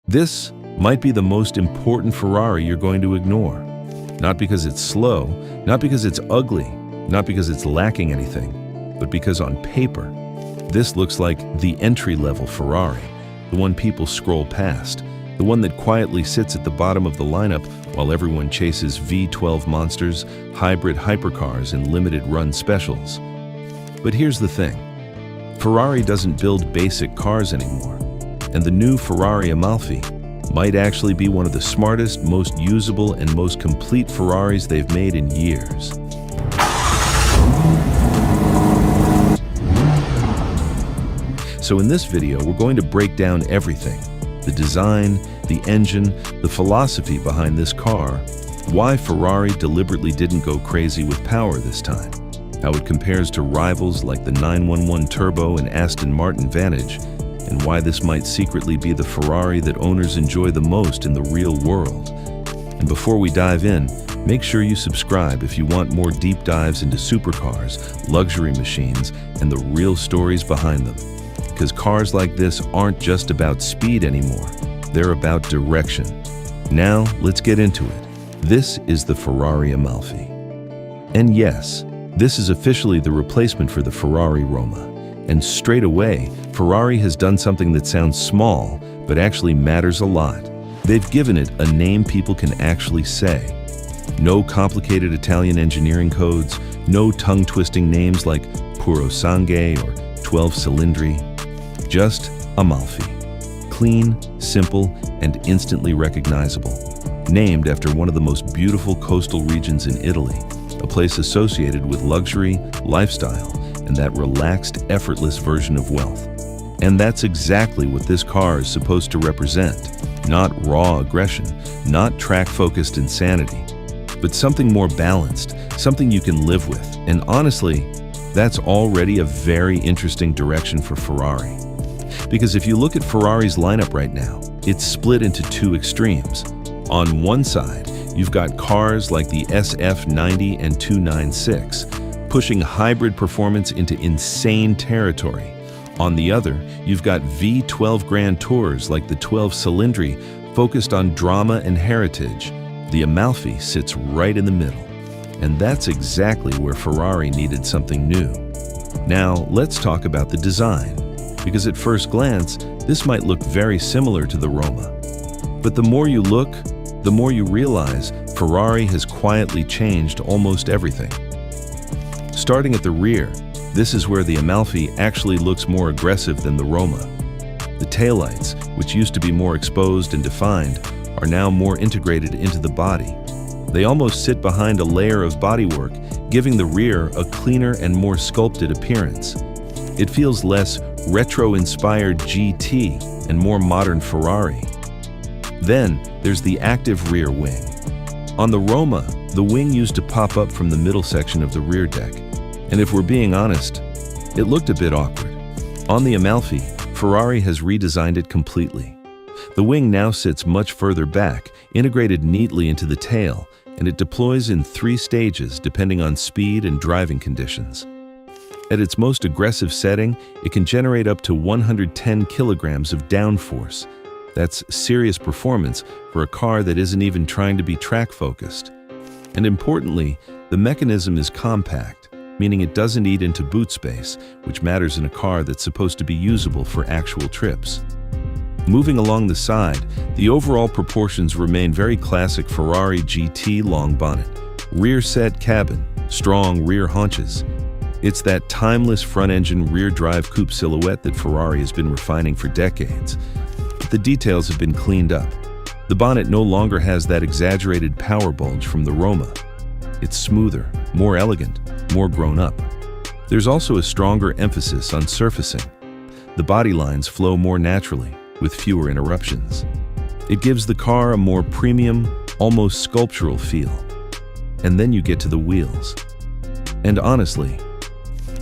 This might be the most important Ferrari you're going to ignore. Not because it's slow, not because it's ugly, not because it's lacking anything, but because on paper, this looks like the entry-level Ferrari, the one people scroll past, the one that quietly sits at the bottom of the lineup while everyone chases V12 monsters, hybrid hypercars, and limited-run specials. But here's the thing. Ferrari doesn't build basic cars anymore, and the new Ferrari Amalfi might actually be one of the smartest, most usable, and most complete Ferraris they've made in years. So in this video, we're going to break down everything: the design, the engine, the philosophy behind this car, why Ferrari deliberately didn't go crazy with power this time, how it compares to rivals like the 911 Turbo and Aston Martin Vantage, and why this might secretly be the Ferrari that owners enjoy the most in the real world. And before we dive in, make sure you subscribe if you want more deep dives into supercars, luxury machines, and the real stories behind them. Because cars like this aren't just about speed anymore, they're about direction. Now, let's get into it. This is the Ferrari Amalfi. And yes, this is officially the replacement for the Ferrari Roma. And straight away, Ferrari has done something that sounds small, but actually matters a lot. They've given it a name people can actually say. No complicated Italian engineering codes, no tongue-twisting names like Puro Sangue or 12 Cilindri. Just Amalfi. Clean, simple, and instantly recognizable. Named after one of the most beautiful coastal regions in Italy, a place associated with luxury, lifestyle, and that relaxed, effortless version of wealth. And that's exactly what this car is supposed to represent. Not raw aggression, not track-focused insanity, but something more balanced, something you can live with. And honestly, that's already a very interesting direction for Ferrari. Because if you look at Ferrari's lineup right now, it's split into two extremes. On one side, you've got cars like the SF90 and 296, pushing hybrid performance into insane territory. On the other, you've got V12 Grand Tours like the 12 Cilindri, focused on drama and heritage. The Amalfi sits right in the middle. And that's exactly where Ferrari needed something new. Now, let's talk about the design. Because at first glance, this might look very similar to the Roma. But the more you look, the more you realize Ferrari has quietly changed almost everything. Starting at the rear, this is where the Amalfi actually looks more aggressive than the Roma. The taillights, which used to be more exposed and defined, are now more integrated into the body. They almost sit behind a layer of bodywork, giving the rear a cleaner and more sculpted appearance. It feels less retro-inspired GT and more modern Ferrari. Then, there's the active rear wing. On the Roma, the wing used to pop up from the middle section of the rear deck. And if we're being honest, it looked a bit awkward. On the Amalfi, Ferrari has redesigned it completely. The wing now sits much further back, integrated neatly into the tail, and it deploys in 3 stages depending on speed and driving conditions. At its most aggressive setting, it can generate up to 110 kilograms of downforce. That's serious performance for a car that isn't even trying to be track-focused. And importantly, the mechanism is compact, meaning it doesn't eat into boot space, which matters in a car that's supposed to be usable for actual trips. Moving along the side, the overall proportions remain very classic Ferrari GT long bonnet, rear set cabin, strong rear haunches. It's that timeless front-engine rear-drive coupe silhouette that Ferrari has been refining for decades. But the details have been cleaned up. The bonnet no longer has that exaggerated power bulge from the Roma. It's smoother, more elegant, more grown up. There's also a stronger emphasis on surfacing. The body lines flow more naturally, with fewer interruptions. It gives the car a more premium, almost sculptural feel. And then you get to the wheels. And honestly,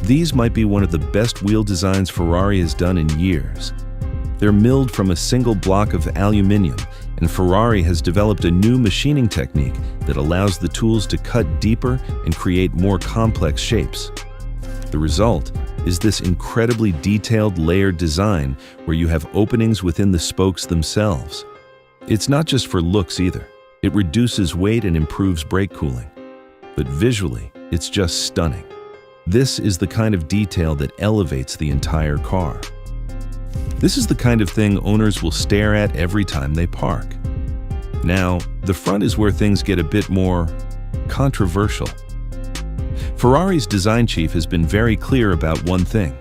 these might be one of the best wheel designs Ferrari has done in years. They're milled from a single block of aluminium, and Ferrari has developed a new machining technique that allows the tools to cut deeper and create more complex shapes. The result is this incredibly detailed layered design where you have openings within the spokes themselves, It's not just for looks either. It reduces weight and improves brake cooling. But visually, it's just stunning. This is the kind of detail that elevates the entire car. This is the kind of thing owners will stare at every time they park. Now, the front is where things get a bit more controversial. Ferrari's design chief has been very clear about one thing.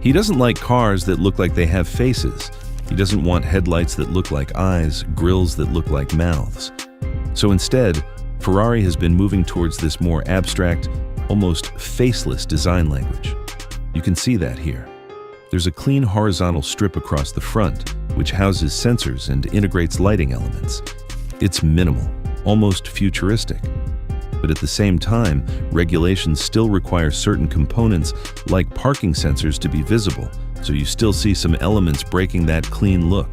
He doesn't like cars that look like they have faces. He doesn't want headlights that look like eyes, grills that look like mouths. So instead, Ferrari has been moving towards this more abstract, almost faceless design language. You can see that here. There's a clean horizontal strip across the front, which houses sensors and integrates lighting elements. It's minimal, almost futuristic. But at the same time, regulations still require certain components like parking sensors to be visible, so you still see some elements breaking that clean look.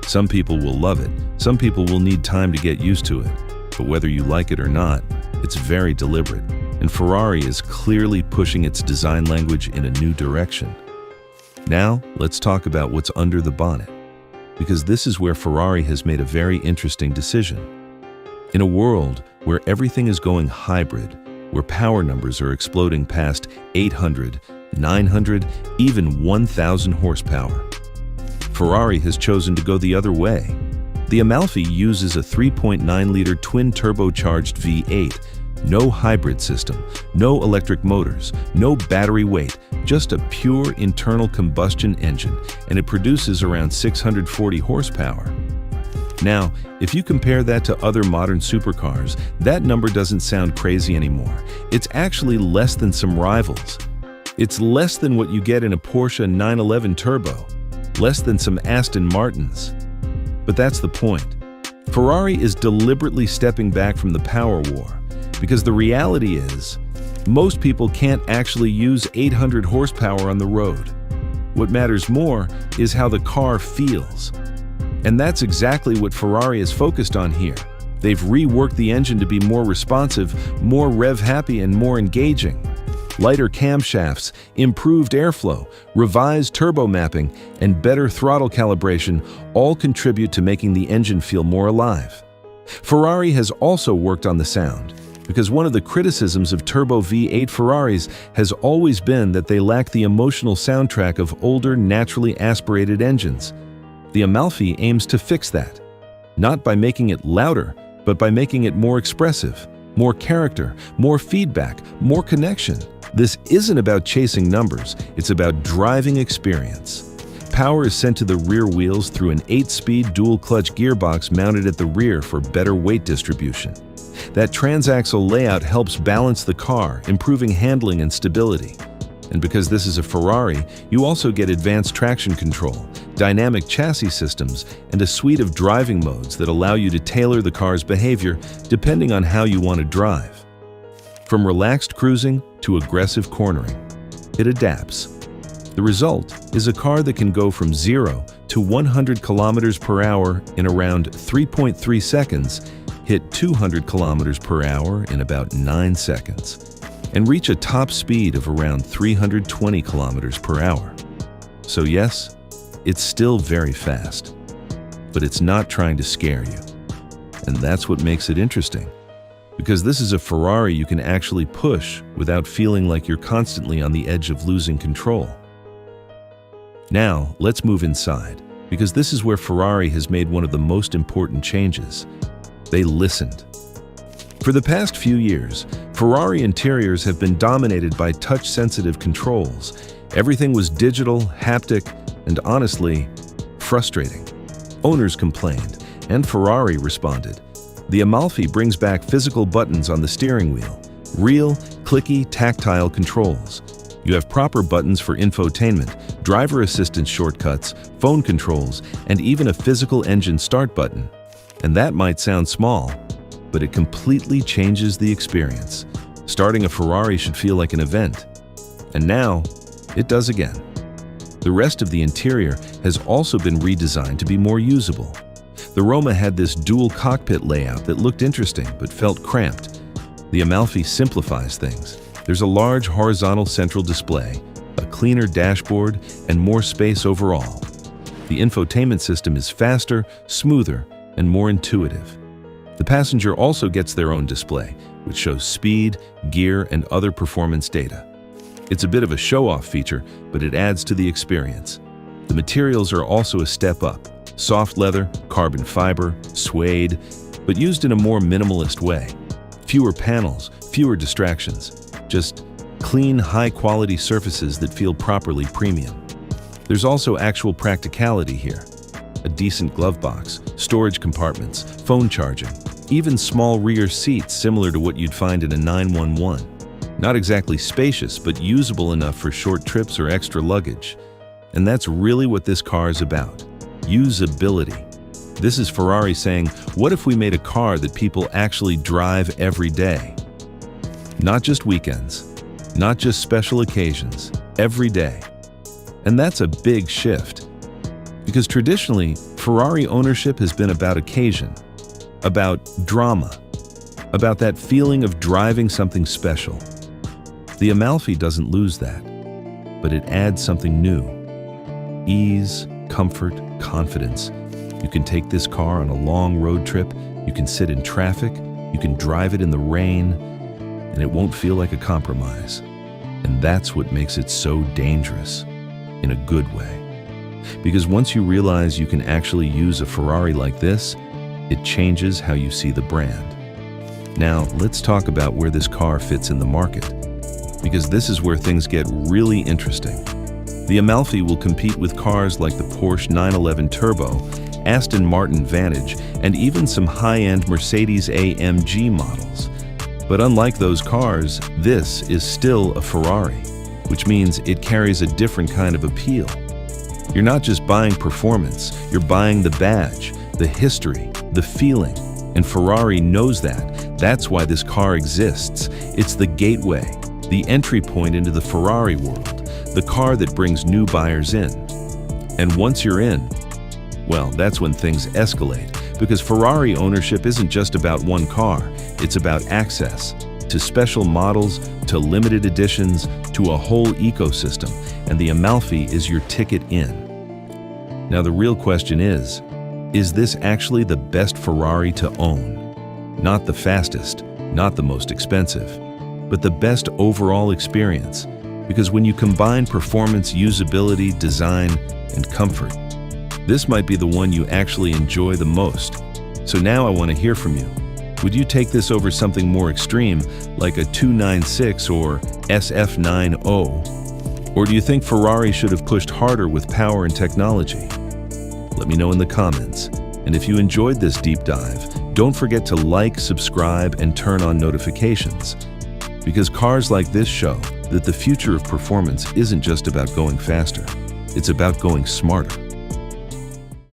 Some people will love it, some people will need time to get used to it. But whether you like it or not, it's very deliberate, and Ferrari is clearly pushing its design language in a new direction. Now, let's talk about what's under the bonnet, because this is where Ferrari has made a very interesting decision. In a world where everything is going hybrid, where power numbers are exploding past 800, 900, even 1,000 horsepower, Ferrari has chosen to go the other way. The Amalfi uses a 3.9-liter twin-turbocharged V8, no hybrid system, no electric motors, no battery weight, just a pure internal combustion engine, and it produces around 640 horsepower. Now, if you compare that to other modern supercars, that number doesn't sound crazy anymore. It's actually less than some rivals. It's less than what you get in a Porsche 911 Turbo, less than some Aston Martins. But that's the point. Ferrari is deliberately stepping back from the power war, because the reality is, most people can't actually use 800 horsepower on the road. What matters more is how the car feels. And that's exactly what Ferrari is focused on here. They've reworked the engine to be more responsive, more rev-happy, and more engaging. Lighter camshafts, improved airflow, revised turbo mapping, and better throttle calibration all contribute to making the engine feel more alive. Ferrari has also worked on the sound, because one of the criticisms of turbo V8 Ferraris has always been that they lack the emotional soundtrack of older, naturally aspirated engines. The Amalfi aims to fix that, not by making it louder, but by making it more expressive, more character, more feedback, more connection. This isn't about chasing numbers, it's about driving experience. Power is sent to the rear wheels through an 8-speed dual-clutch gearbox mounted at the rear for better weight distribution. That transaxle layout helps balance the car, improving handling and stability. And because this is a Ferrari, you also get advanced traction control, dynamic chassis systems, and a suite of driving modes that allow you to tailor the car's behavior depending on how you want to drive. From relaxed cruising to aggressive cornering, it adapts. The result is a car that can go from 0 to 100 kilometers per hour in around 3.3 seconds, hit 200 kilometers per hour in about 9 seconds, and reach a top speed of around 320 kilometers per hour. So yes, it's still very fast, but it's not trying to scare you. And that's what makes it interesting, because this is a Ferrari you can actually push without feeling like you're constantly on the edge of losing control. Now, let's move inside, because this is where Ferrari has made one of the most important changes. They listened. For the past few years, Ferrari interiors have been dominated by touch-sensitive controls. Everything was digital, haptic, and honestly, frustrating. Owners complained, and Ferrari responded. The Amalfi brings back physical buttons on the steering wheel, real, clicky, tactile controls. You have proper buttons for infotainment, driver assistance shortcuts, phone controls, and even a physical engine start button. And that might sound small, but it completely changes the experience. Starting a Ferrari should feel like an event. And now, it does again. The rest of the interior has also been redesigned to be more usable. The Roma had this dual cockpit layout that looked interesting but felt cramped. The Amalfi simplifies things. There's a large horizontal central display, a cleaner dashboard, and more space overall. The infotainment system is faster, smoother, and more intuitive. The passenger also gets their own display, which shows speed, gear, and other performance data. It's a bit of a show-off feature, but it adds to the experience. The materials are also a step up. Soft leather, carbon fiber, suede, but used in a more minimalist way. Fewer panels, fewer distractions. Just clean, high-quality surfaces that feel properly premium. There's also actual practicality here. A decent glove box, storage compartments, phone charging, even small rear seats similar to what you'd find in a 911. Not exactly spacious, but usable enough for short trips or extra luggage. And that's really what this car is about. Usability. This is Ferrari saying, what if we made a car that people actually drive every day? Not just weekends, not just special occasions, every day. And that's a big shift. Because traditionally, Ferrari ownership has been about occasion, about drama, about that feeling of driving something special. The Amalfi doesn't lose that, but it adds something new. Ease, comfort, confidence. You can take this car on a long road trip, you can sit in traffic, you can drive it in the rain, and it won't feel like a compromise. And that's what makes it so dangerous, in a good way. Because once you realize you can actually use a Ferrari like this, it changes how you see the brand. Now, let's talk about where this car fits in the market, because this is where things get really interesting. The Amalfi will compete with cars like the Porsche 911 Turbo, Aston Martin Vantage, and even some high-end Mercedes-AMG models. But unlike those cars, this is still a Ferrari, which means it carries a different kind of appeal. You're not just buying performance, you're buying the badge, the history, the feeling, and Ferrari knows that. That's why this car exists. It's the gateway, the entry point into the Ferrari world, the car that brings new buyers in. And once you're in, well, that's when things escalate, because Ferrari ownership isn't just about one car, it's about access to special models, to limited editions, to a whole ecosystem, and the Amalfi is your ticket in. Now the real question is this actually the best Ferrari to own? Not the fastest, not the most expensive, but the best overall experience, because when you combine performance, usability, design, and comfort, this might be the one you actually enjoy the most. So now I want to hear from you. Would you take this over something more extreme, like a 296 or SF90? Or do you think Ferrari should have pushed harder with power and technology? Let me know in the comments. And if you enjoyed this deep dive, don't forget to like, subscribe, and turn on notifications. Because cars like this show that the future of performance isn't just about going faster, it's about going smarter.